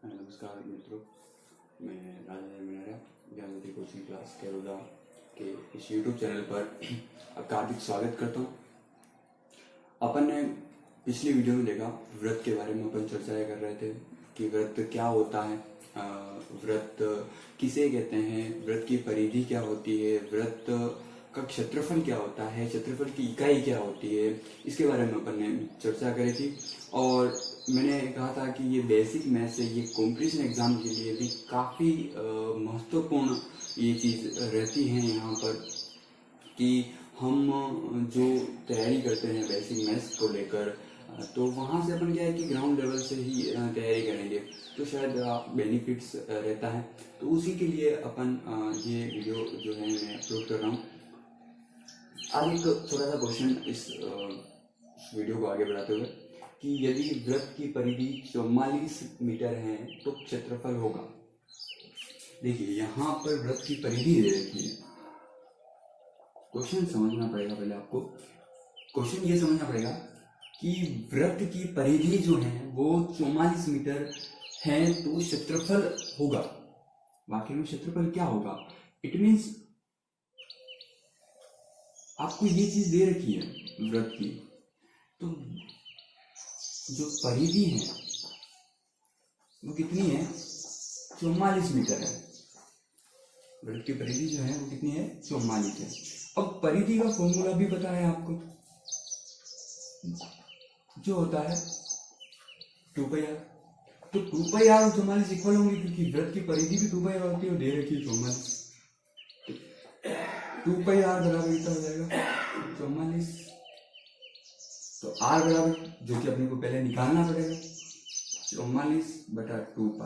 नमस्कार मित्रों, मैं राजा मीनारा ज्ञानोदय कोचिंग क्लास कैरोदा के इस यूट्यूब चैनल पर आपका हार्दिक स्वागत करता हूँ। अपन ने पिछली वीडियो में देखा व्रत के बारे में अपन चर्चाएं कर रहे थे कि व्रत क्या होता है, व्रत किसे कहते हैं, व्रत की परिधि क्या होती है, व्रत का क्षेत्रफल क्या होता है, क्षेत्रफल की इकाई क्या होती है, इसके बारे में अपन ने चर्चा करी थी। और मैंने कहा था कि ये बेसिक मैथ्स है, ये कॉम्पिटिशन एग्जाम के लिए भी काफ़ी महत्वपूर्ण ये चीज़ रहती है यहाँ पर कि हम जो तैयारी करते हैं बेसिक मैथ्स को लेकर, तो वहाँ से अपन क्या है कि ग्राउंड लेवल से ही तैयारी करेंगे तो शायद बेनिफिट्स रहता है। तो उसी के लिए अपन ये वीडियो जो है मैं अपलोड कर रहा हूँ। आज एक छोटा सा क्वेश्चन इस वीडियो को आगे बढ़ाते हुए कि यदि व्रत की परिधि 44 मीटर है तो क्षेत्रफल होगा। देखिए यहाँ पर व्रत की परिधि दे रखी है, क्वेश्चन समझना पड़ेगा। पहले आपको क्वेश्चन ये समझना पड़ेगा कि व्रत की परिधि जो है वो 44 मीटर है तो क्षेत्रफल होगा। वाकई में क्षेत्रफल क्या होगा? इट मीन्स आपको ये चीज दे रखी है व्रत की, तो जो परिधि है वो कितनी है? 44 मीटर है। व्रत की परिधि जो है वो कितनी है? 44 है। अब परिधि का फॉर्मूला भी पता है आपको, जो होता है 2πr। तो 2πr और 44 इक्वल होंगे क्योंकि व्रत की परिधि भी 2πr होती है और दे रखी है 44। 2πr बराबर कितना हो जाएगा? 44। तो r बराबर, जो कि अपने को पहले निकालना पड़ेगा, 44/2π।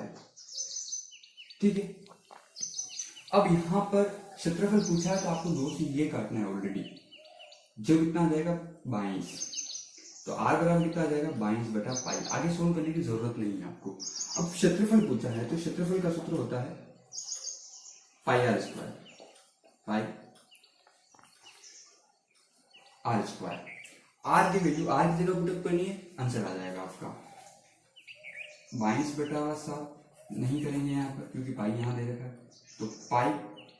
ठीक है। अब यहाँ पर क्षेत्रफल पूछा है तो आपको दो से ये काटना है ऑलरेडी, जो कितना आ जाएगा? 22। तो r बराबर कितना आ जाएगा? 22/π। आगे सोल्व करने की जरूरत नहीं है आपको। अब क्षेत्रफल पूछा है तो क्षेत्रफल का सूत्र होता है πr²। r की वैल्यू r की जगह पुटअप करनी है, आंसर आ जाएगा आपका 22/7। नहीं करेंगे यहाँ पर क्योंकि पाई यहाँ दे रखा है, तो पाई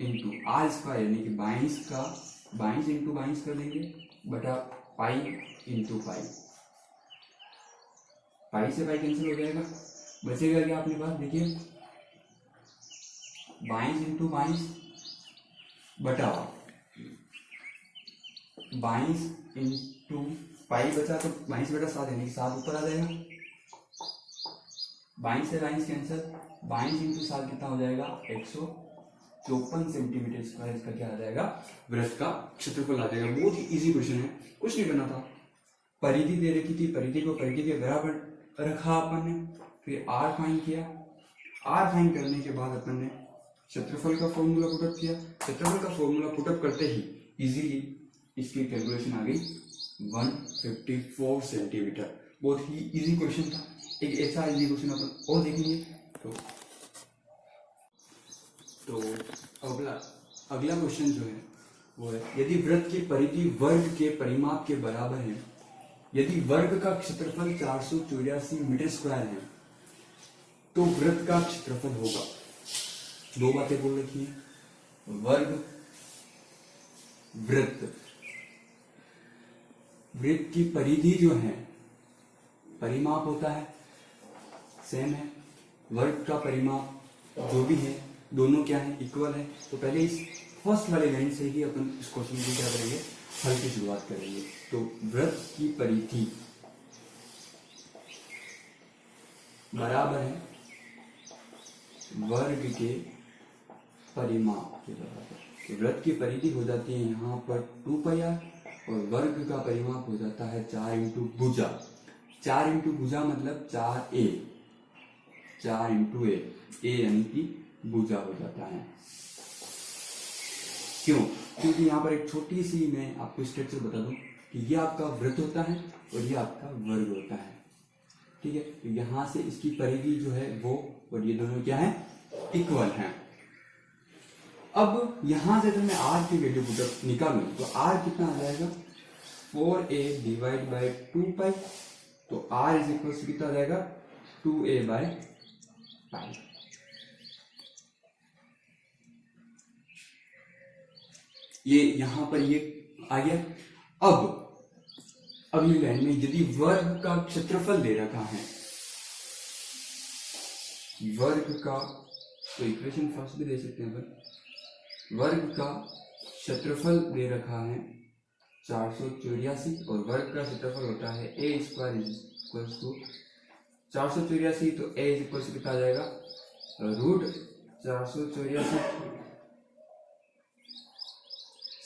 इंटू r² यानी कि 22 का 22 इंटू 22 कर देंगे बटा पाई इंटू पाई। पाई से पाई कैंसिल हो जाएगा, बचेगा क्या अपने पास? देखिए 22 इंटू 22 बटा 22 इंटू पाई बचा तो 22/7 यानी कि 7 ऊपर आ जाएगा। 22 से 22 कैंसिल, 22 इंटू 7 कितना हो जाएगा? 154 सेंटीमीटर स्क्वायर। इसका क्या आ जाएगा? वृत्त का क्षेत्रफल आ जाएगा। बहुत ही इजी क्वेश्चन है, कुछ नहीं करना था। परिधि दे रखी थी, परिधि को परिधि के बराबर रखा अपन ने, फिर r फाइंड किया। r फाइंड करने के बाद अपन ने क्षेत्रफल का फॉर्मूला पुटअप किया। क्षेत्रफल का फॉर्मूला पुटअप करते ही इजीली इसकी कैलकुलेशन आ गई 154 सेंटीमीटर। बहुत ही इजी क्वेश्चन था। एक ऐसा इजी क्वेश्चन अपन और देखेंगे। तो अगला क्वेश्चन जो है वो है, यदि वृत्त की परिधि वर्ग के परिमाप के बराबर है, यदि वर्ग का क्षेत्रफल 484 मीटर स्क्वायर है तो वृत्त का क्षेत्रफल होगा। दो बातें बोल रखी है, वर्ग वृत्त। वृत्त की परिधि जो है परिमाप होता है सेम है, वर्ग का परिमाप जो भी है दोनों क्या है? इक्वल है। तो पहले इस फर्स्ट वाले लाइन से ही अपन इस क्वेश्चन की क्या करेंगे? हल की शुरुआत करेंगे। तो वृत्त की परिधि बराबर है वर्ग के परिमाप के बराबर। तो वृत्त की परिधि हो जाती है यहाँ पर 2πr और वर्ग का परिमाप हो जाता है 4 इंटू भुजा। 4 इंटू भुजा मतलब 4a, 4 इंटू a यानी कि भुजा हो जाता है। क्यों? क्योंकि यहाँ पर एक छोटी सी मैं आपको स्ट्रक्चर बता दूं कि ये आपका वृत्त होता है और ये आपका वर्ग होता है। ठीक है। तो यहाँ से इसकी परिधि जो है वो और ये दोनों क्या है? इक्वल हैं। अब यहां से अगर मैं r की वैल्यू पुटअप निकालूं तो r कितना आ जाएगा? 4a divide by 2π। तो r इज इक्वल कितना आ जाएगा? 2a/π। पाई। ये यहां पर ये आ गया। अब ये लाइन में यदि वर्ग का क्षेत्रफल दे रखा है, वर्ग का, तो इक्वेशन फर्स्ट भी दे सकते हैं अपन। वर्ग का क्षेत्रफल दे रखा है 484 और वर्ग का क्षेत्रफल होता है ए स्क्वायर इक्वल टू 484, तो ए इक्वल टू कितना आ जाएगा, रूट 484।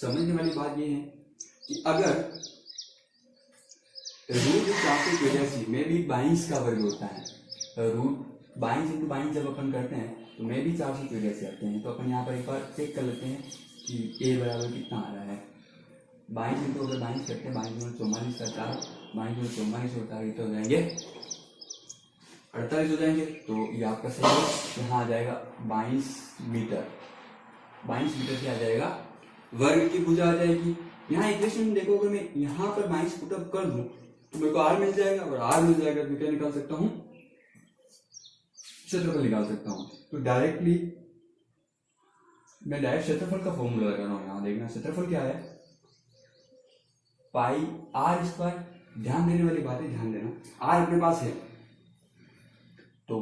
समझने वाली बात ये है कि अगर रूट 484 में भी 22 का वर्ग होता है, रूट 22 इंटू 22 जब अपन करते हैं तो में भी 484 आते हैं। तो अपन यहाँ पर एक बार चेक कर लेते हैं कि ए बराबर कितना आ रहा है। 22 इंटू अगर 22 करते हैं, 22 44 का 4, 22 44 होता है तो हो जाएंगे 48 हो जाएंगे। तो ये आपका सही है। यहाँ आ जाएगा 22 मीटर, 22 मीटर से आ जाएगा, वर्ग की भुजा आ जाएगी। यहाँ इक्वेशन देखो, अगर मैं यहाँ पर 22 पुटअप कर दूं तो मेरे को आर मिल जाएगा, और आर मिल जाएगा तो क्या निकाल सकता हूँ, क्षेत्रफल निकाल सकता हूँ। तो डायरेक्टली मैं डायरेक्ट क्षेत्रफल का फॉर्मूला लगा रहा हूँ। यहाँ देखना क्षेत्रफल क्या है, पाई आर स्क्वायर। ध्यान देने वाली बात है, ध्यान देना, आर अपने पास है तो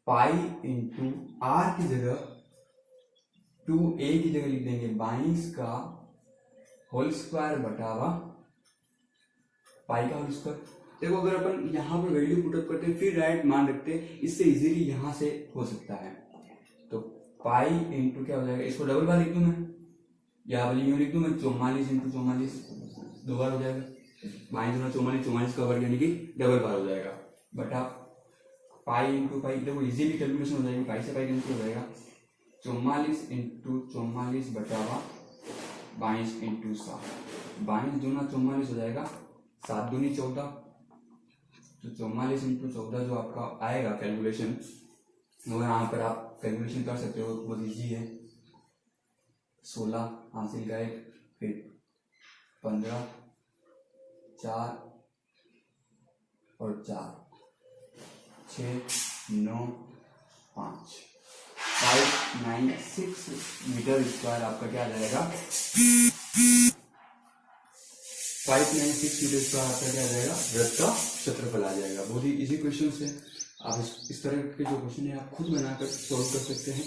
पाई इंटू आर की जगह 2a की जगह लिख देंगे 22 का होल स्क्वायर बटावा पाई का होल स्क्वायर। देखो अगर अपन यहाँ पर वैल्यू पुटअप करते हैं फिर राइट मान रखते हैं, इससे इजीली यहाँ से हो सकता है। तो पाई इंटू क्या हो जाएगा, इसको डबल बार लिख दूं मैं, या वाली यूं लिख दूं मैं, 44 इंटू 44 दो बार हो जाएगा, 22 44 44 का वर्ग यानी कि डबल बार हो जाएगा, बटा पाई इंटू पाई। देखो इजीली कैलकुलेशन हो जाएगी, पाई से पाई कैंसिल हो जाएगा, 44 इंटू 44 बटावा 22 इंटू 7, 22 दूना 44 हो जाएगा, 7 दूनी 14, तो 44 इंटू 14 जो आपका आएगा कैलकुलेशन, वो यहाँ पर आप कैलकुलेशन कर सकते हो, बहुत इजी है। 16 हासिल का एक, फिर 15, 4 और 4, 6, 9, 5, 596 मीटर स्क्वायर आपका क्या आ जाएगा, 596 मीटर स्क्वायर आपका क्या आ जाएगा, वृत्त का क्षेत्रफल आ जाएगा। बहुत ही इजी क्वेश्चन है। आप इस तरह के जो क्वेश्चन है आप खुद बनाकर सॉल्व कर सकते हैं।